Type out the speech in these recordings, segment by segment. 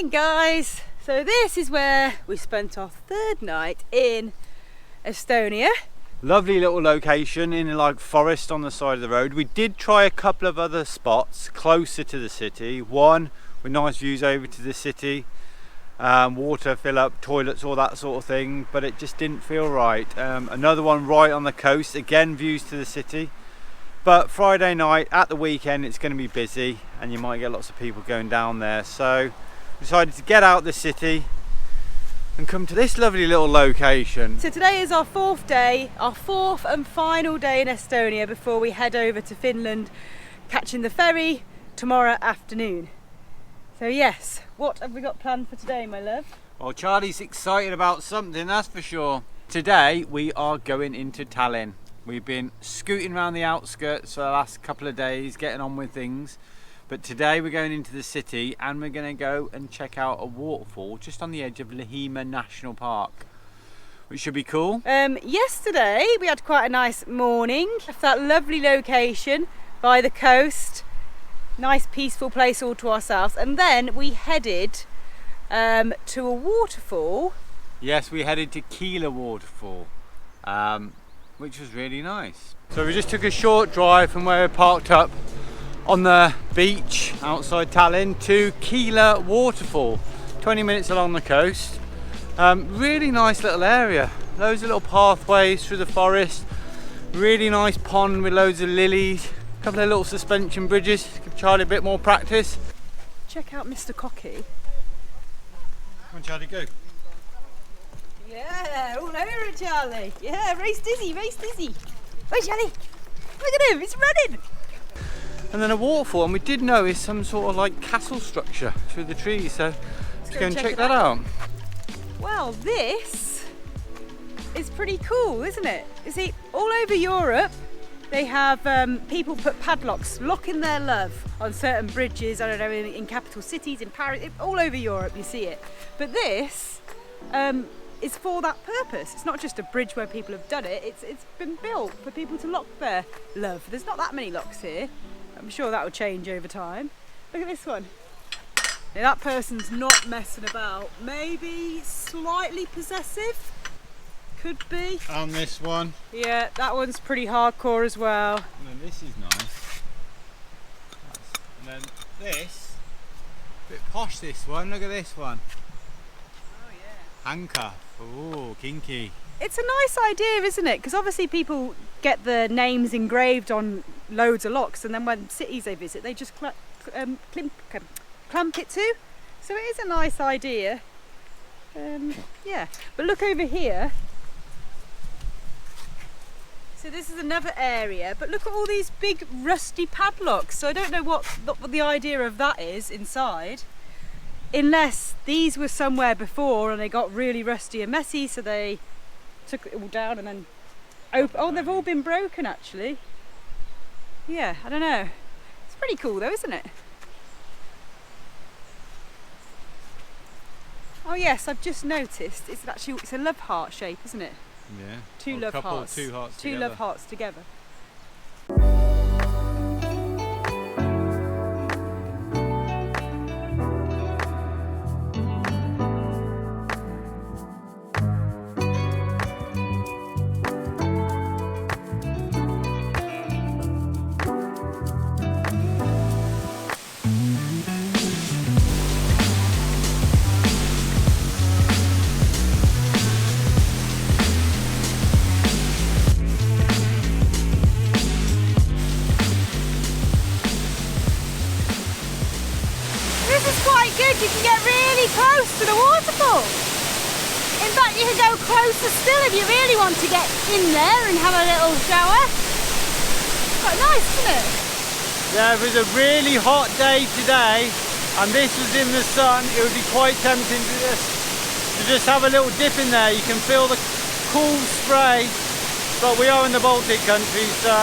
Morning guys! So this is where we spent our third night in Estonia. Lovely little location in like forest on the side of the road. We did try a couple of other spots closer to the city. One with nice views over to the city, water fill up, toilets, all that sort of thing, but it just didn't feel right. Another one right on the coast, again views to the city. But Friday night at the weekend it's going to be busy and you might get lots of people going down there. So we decided to get out the city and come to this lovely little location. So today is our fourth day, our fourth and final day in Estonia before we head over to Finland, catching the ferry tomorrow afternoon. So yes, what have we got planned for today, my love? Well, Charlie's excited about something, that's for sure. Today we are going into Tallinn. We've been scooting around the outskirts for the last couple of days, getting on with things. But today we're going into the city and we're going to go and check out a waterfall just on the edge of Lahima National Park, which should be cool. Yesterday we had quite a nice morning. Left that lovely location by the coast. Nice peaceful place all to ourselves. And then we headed to a waterfall. Yes, we headed to Keila Waterfall. Which was really nice. So we just took a short drive from where we parked up on the beach outside Tallinn to Keila Waterfall. 20 minutes along the coast. Really nice little area. Loads of little pathways through the forest. Really nice pond with loads of lilies. A couple of little suspension bridges. Give Charlie a bit more practice. Check out Mr. Cocky. Come on Charlie, go. Yeah, all over it, Charlie. Yeah, race dizzy, race dizzy. Wait, Charlie. Look at him, he's running. And then a waterfall, and we did notice some sort of like castle structure through the trees, so let's go and check that out. Well, this is pretty cool, isn't it? You see, all over Europe, they have people put padlocks, locking their love on certain bridges, I don't know, in capital cities, in Paris, all over Europe you see it. But this, is for that purpose. It's not just a bridge where people have done it, it's been built for people to lock their love. There's not that many locks here. I'm sure that will change over time. Look at this one. Now, that person's not messing about. Maybe slightly possessive? Could be. And this one. Yeah, that one's pretty hardcore as well. And then this is nice. And then this, a bit posh this one, look at this one. Oh yeah. Handcuff. Ooh, kinky. It's a nice idea, isn't it? Because obviously people get the names engraved on loads of locks, and then when cities they visit, they just clamp it to. So it is a nice idea. Yeah, but look over here. So this is another area, but look at all these big rusty padlocks. So I don't know what the idea of that is inside. Unless these were somewhere before and they got really rusty and messy, so they took it all down and then open. Oh, they've all been broken actually. Yeah, I don't know. It's pretty cool though, isn't it? Oh yes, I've just noticed it's a love heart shape, isn't it? Yeah. Two love hearts. Two love hearts together. You can get really close to the waterfall. In fact, you can go closer still if you really want to get in there and have a little shower. Quite nice, isn't it? Yeah, it was a really hot day today, and this was in the sun. It would be quite tempting to just have a little dip in there. You can feel the cool spray, but we are in the Baltic countries, so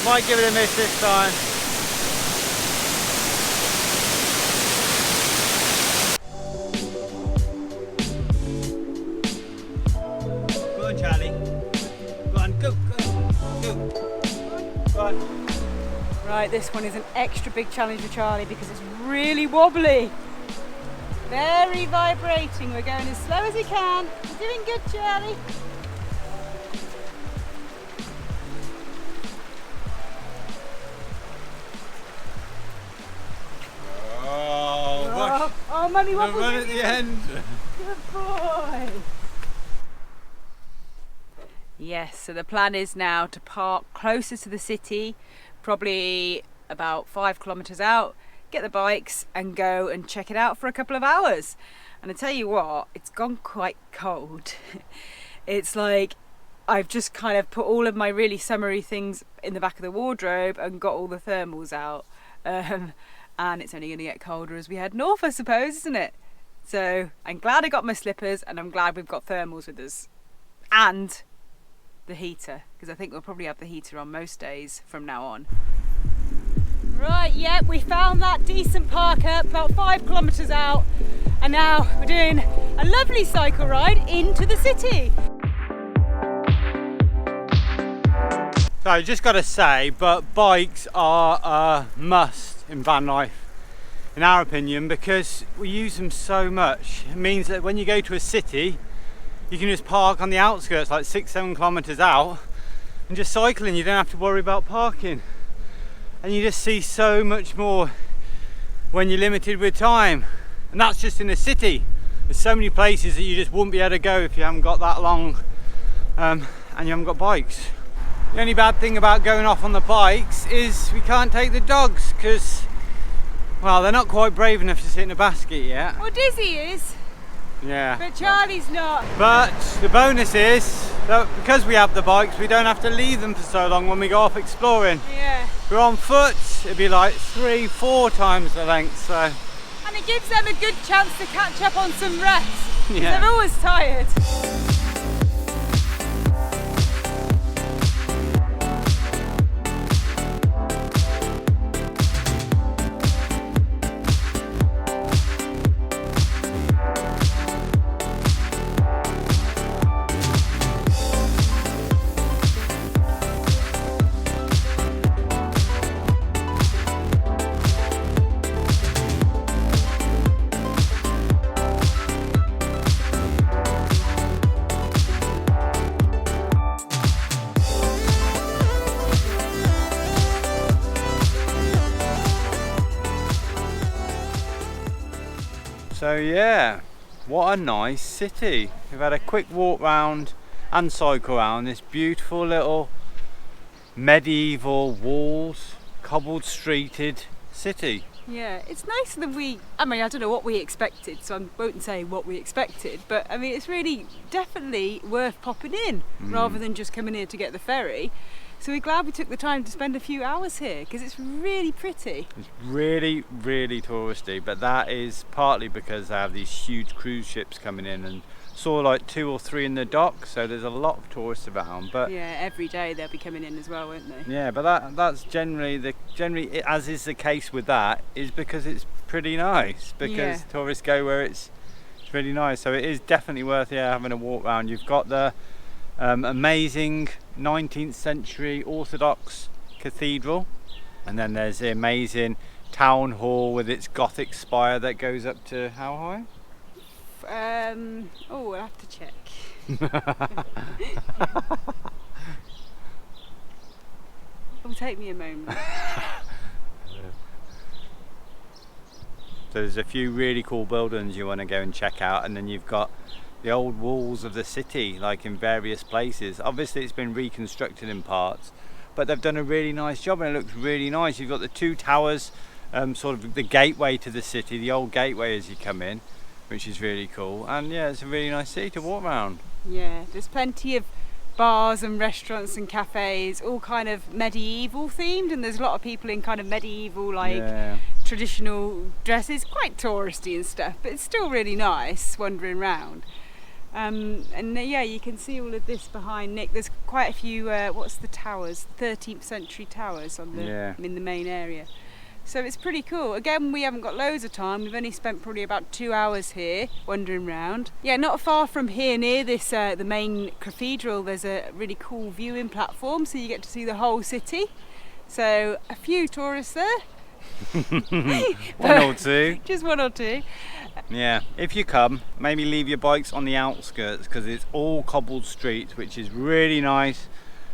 might give it a miss this time. Charlie, go on, go. Right, this one is an extra big challenge for Charlie because it's really wobbly. Very vibrating. We're going as slow as we can. You're doing good, Charlie. Oh, Mummy wobbles. Run at the end. Good boy. Yes, so the plan is now to park closer to the city, probably about 5 kilometres out, get the bikes and go and check it out for a couple of hours. And I tell you what, it's gone quite cold. It's like I've just kind of put all of my really summery things in the back of the wardrobe and got all the thermals out. And it's only going to get colder as we head north, I suppose, isn't it? So I'm glad I got my slippers, and I'm glad we've got thermals with us. And the heater, because I think we'll probably have the heater on most days from now on. Right, yep, we found that decent park up about 5 kilometres out, and now we're doing a lovely cycle ride into the city. So I just got to say, but bikes are a must in van life, in our opinion, because we use them so much. It means that when you go to a city, you can just park on the outskirts, like 6-7 kilometres out, and just cycle in. You don't have to worry about parking, and you just see so much more when you're limited with time. And that's just in a city. There's so many places that you just wouldn't be able to go if you haven't got that long and you haven't got bikes. The only bad thing about going off on the bikes is we can't take the dogs because, well, they're not quite brave enough to sit in a basket yet. Well, Dizzy is. Yeah. But Charlie's not. But the bonus is that because we have the bikes, we don't have to leave them for so long when we go off exploring. Yeah. If we're on foot, it'd be like 3-4 times the length, so. And it gives them a good chance to catch up on some rest. Yeah. They're always tired. So yeah, what a nice city. We've had a quick walk round and cycle around this beautiful little medieval walls, cobbled streeted city. Yeah, it's nicer than I don't know what we expected, so I won't say what we expected, but I mean, it's really definitely worth popping in rather than just coming here to get the ferry. So we're glad we took the time to spend a few hours here because it's really pretty. It's really, really touristy, but that is partly because they have these huge cruise ships coming in, and saw like 2 or 3 in the dock, so there's a lot of tourists around. But yeah, every day they'll be coming in as well, won't they? Yeah, but that's generally as is the case with that, is because it's pretty nice, because tourists go where it's really nice. So it is definitely worth having a walk around. You've got the amazing 19th century Orthodox cathedral, and then there's the amazing town hall with its Gothic spire that goes up to how high? We'll have to check. It'll take me a moment. So there's a few really cool buildings you want to go and check out, and then you've got the old walls of the city, like in various places. Obviously it's been reconstructed in parts, but they've done a really nice job and it looks really nice. You've got the 2 towers, sort of the gateway to the city, the old gateway as you come in, which is really cool. And yeah, it's a really nice city to walk around. Yeah, there's plenty of bars and restaurants and cafes, all kind of medieval themed, and there's a lot of people in kind of medieval traditional dresses, quite touristy and stuff, but it's still really nice wandering around. You can see all of this behind Nick. There's quite a few what's the towers, 13th century towers on the in the main area, so it's pretty cool. Again, we haven't got loads of time. We've only spent probably about 2 hours here wandering around. Yeah, not far from here, near this the main cathedral, there's a really cool viewing platform, so you get to see the whole city. So a few tourists there. One or two. Just one or two. Yeah, if you come, maybe leave your bikes on the outskirts because it's all cobbled streets, which is really nice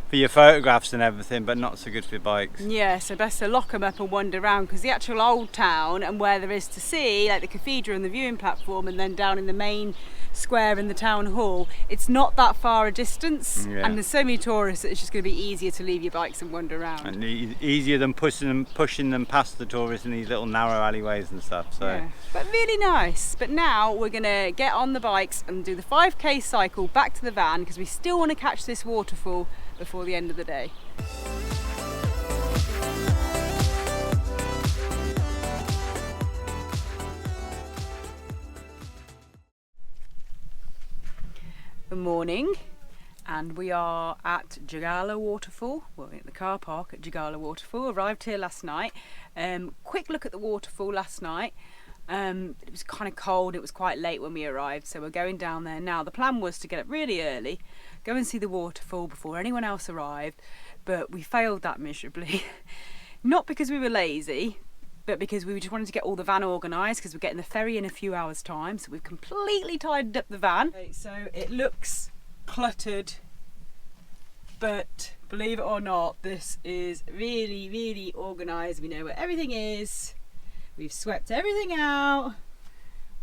for your photographs and everything, but not so good for your bikes. Yeah, so best to lock them up and wander around, because the actual old town and where there is to see, like the cathedral and the viewing platform, and then down in the main square in the town hall, it's not that far a distance. Yeah. And there's so many tourists that it's just going to be easier to leave your bikes and wander around. And easier than pushing them past the tourists in these little narrow alleyways and stuff. So. Yeah, but really nice. But now we're going to get on the bikes and do the 5k cycle back to the van, because we still want to catch this waterfall before the end of the day. Good morning, and we are at Keila Waterfall. We're at the car park at Keila Waterfall. Arrived here last night. Quick look at the waterfall last night. It was kind of cold, it was quite late when we arrived, so we're going down there now. The plan was to get up really early, go and see the waterfall before anyone else arrived, but we failed that miserably. Not because we were lazy, but because we just wanted to get all the van organised, because we're getting the ferry in a few hours' time, so we've completely tidied up the van. Okay, so it looks cluttered, but believe it or not, this is really, really organised. We know where everything is, we've swept everything out,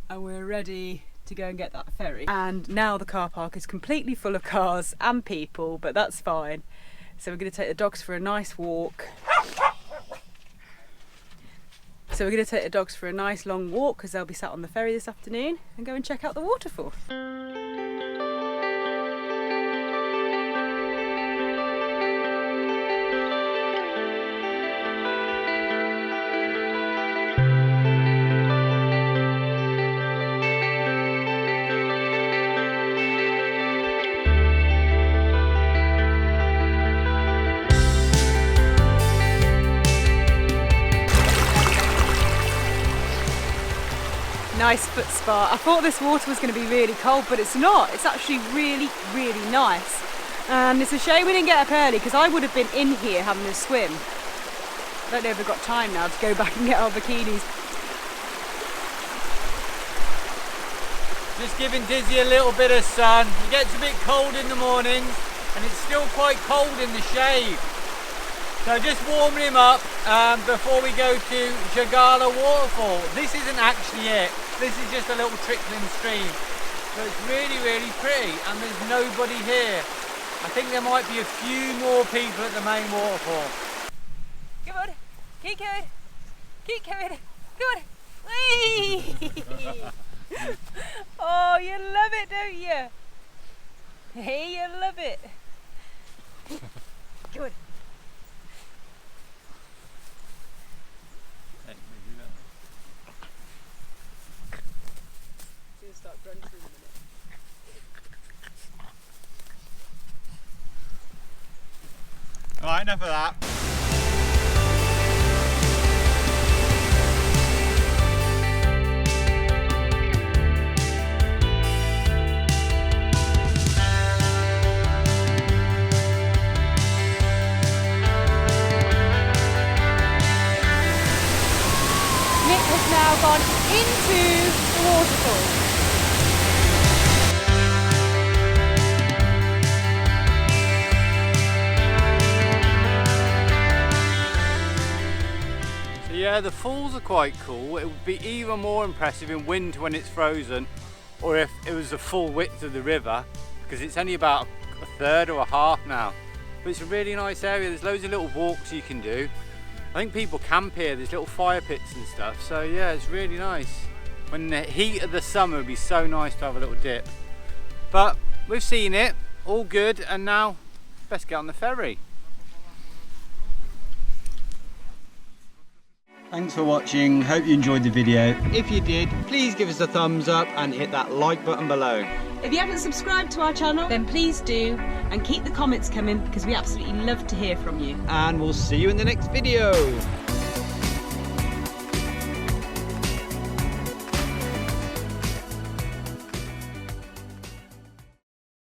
and we're ready to go and get that ferry. And now the car park is completely full of cars and people, but that's fine. So we're going to take the dogs for a nice walk. So we're going to take the dogs for a nice long walk, because they'll be sat on the ferry this afternoon, and go and check out the waterfall. Nice foot spa. I thought this water was going to be really cold, but it's not. It's actually really, really nice. And it's a shame we didn't get up early, because I would have been in here having a swim. I don't know if we've got time now to go back and get our bikinis. Just giving Dizzy a little bit of sun. It gets a bit cold in the mornings, and it's still quite cold in the shade. So just warming him up before we go to Keila Waterfall. This isn't actually it. This is just a little trickling stream. So it's really, really pretty, and there's nobody here. I think there might be a few more people at the main waterfall. Come on, keep going. Keep coming. Come on. Whee! Oh, you love it, don't you? Hey, you love it. Come on. Alright, enough of that. Nick has now gone into the waterfall. Yeah, the falls are quite cool. It would be even more impressive in winter when it's frozen, or if it was the full width of the river, because it's only about a third or a half now. But it's a really nice area. There's loads of little walks you can do. I think people camp here. There's little fire pits and stuff. So yeah, it's really nice. When the heat of the summer, it would be so nice to have a little dip. But we've seen it, all good, and now let's get on the ferry. Thanks for watching, hope you enjoyed the video. If you did, please give us a thumbs up and hit that like button below. If you haven't subscribed to our channel, then please do, and keep the comments coming, because we absolutely love to hear from you. And we'll see you in the next video.